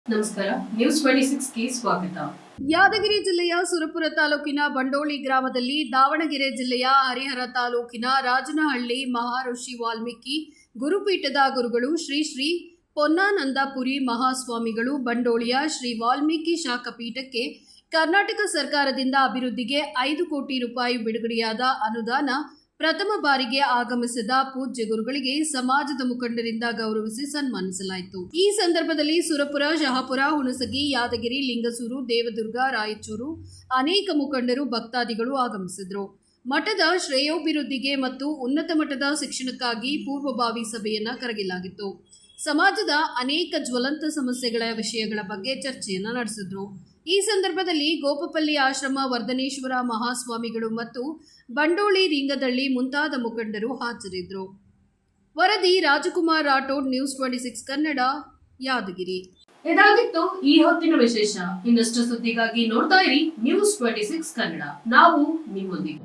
ನಮಸ್ಕಾರ, ನ್ಯೂಸ್ 26ಗೆ ಸ್ವಾಗತ. ಯಾದಗಿರಿ ಜಿಲ್ಲೆಯ ಸುರಪುರ ತಾಲೂಕಿನ ಬಂಡೋಳಿ ಗ್ರಾಮದಲ್ಲಿ, ದಾವಣಗೆರೆ ಜಿಲ್ಲೆಯ ಹರಿಹರ ತಾಲೂಕಿನ ರಾಜನಹಳ್ಳಿ ಮಹಾಋಷಿ ವಾಲ್ಮೀಕಿ ಗುರುಪೀಠದ ಗುರುಗಳು ಶ್ರೀ ಶ್ರೀ ಪೊನ್ನಾನಂದಪುರಿ ಮಹಾಸ್ವಾಮಿಗಳು ಬಂಡೋಳಿಯ ಶ್ರೀ ವಾಲ್ಮೀಕಿ ಶಾಖಪೀಠಕ್ಕೆ ಕರ್ನಾಟಕ ಸರ್ಕಾರದಿಂದ ಅಭಿವೃದ್ಧಿಗೆ 5 ಕೋಟಿ ರೂಪಾಯಿ ಬಿಡುಗಡೆಯಾದ ಅನುದಾನ ಪ್ರಥಮ ಬಾರಿಗೆ ಆಗಮಿಸಿದ ಪೂಜ್ಯ ಗುರುಗಳಿಗೆ ಸಮಾಜದ ಮುಖಂಡರಿಂದ ಗೌರವಿಸಿ ಸನ್ಮಾನಿಸಲಾಯಿತು. ಈ ಸಂದರ್ಭದಲ್ಲಿ ಸುರಪುರ, ಶಹಾಪುರ, ಹುಣಸಗಿ, ಯಾದಗಿರಿ, ಲಿಂಗಸೂರು, ದೇವದುರ್ಗ, ರಾಯಚೂರು ಅನೇಕ ಮುಖಂಡರು, ಭಕ್ತಾದಿಗಳು ಆಗಮಿಸಿದರು. ಮಠದ ಶ್ರೇಯೋಭಿವೃದ್ಧಿಗೆ ಮತ್ತು ಉನ್ನತ ಮಟ್ಟದ ಶಿಕ್ಷಣಕ್ಕಾಗಿ ಪೂರ್ವಭಾವಿ ಸಭೆಯನ್ನ ಕರೆಯಲಾಗಿತ್ತು. ಸಮಾಜದ ಅನೇಕ ಜ್ವಲಂತ ಸಮಸ್ಯೆಗಳ ವಿಷಯಗಳ ಬಗ್ಗೆ ಚರ್ಚೆಯನ್ನು ನಡೆಸಿದ್ರು. ಈ ಸಂದರ್ಭದಲ್ಲಿ ಗೋಪಪಲ್ಲಿ ಆಶ್ರಮ ವರ್ಧನೇಶ್ವರ ಮಹಾಸ್ವಾಮಿಗಳು ಮತ್ತು ಬಂಡೋಳಿ ರಿಂಗದಳ್ಳಿ ಮುಂತಾದ ಮುಖಂಡರು ಹಾಜರಿದ್ದರು. ವರದಿ ರಾಜಕುಮಾರ್ ರಾಠೋಡ್, ನ್ಯೂಸ್ 26 ಕನ್ನಡ, ಯಾದಗಿರಿ. ಇದಾಗಿತ್ತು ಈ ಹೊತ್ತಿನ ವಿಶೇಷ. ಇನ್ನಷ್ಟು ಸುದ್ದಿಗಾಗಿ ನೋಡ್ತಾ ಇರಿ ನ್ಯೂಸ್ 26 ಕನ್ನಡ. ನಾವು ನಿಮ್ಮೊಂದಿಗೆ.